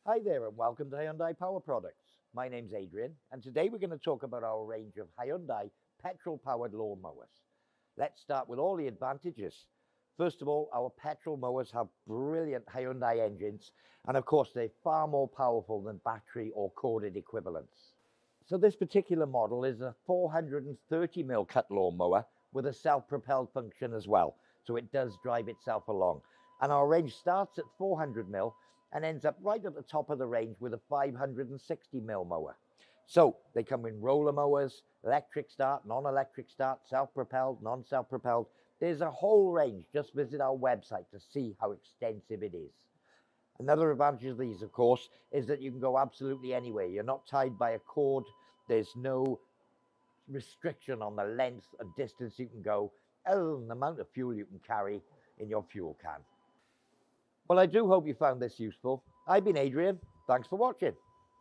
Hi there and welcome to Hyundai Power Products. My name's Adrian and today we're going to talk about our range of Hyundai petrol-powered lawnmowers. Let's start with all the advantages. First of all, our petrol mowers have brilliant Hyundai engines and of course they're far more powerful than battery or corded equivalents. So this particular model is a 430mm cut lawnmower with a self-propelled function as well. So it does drive itself along. And our range starts at 400mm and ends up right at the top of the range with a 560mm mower. So they come in roller mowers, electric start, non-electric start, self-propelled, non-self-propelled. There's a whole range. Just visit our website to see how extensive it is. Another advantage of these, of course, is that you can go absolutely anywhere. You're not tied by a cord. There's no restriction on the length and distance you can go, other than the amount of fuel you can carry in your fuel can. Well, I do hope you found this useful. I've been Adrian. Thanks for watching.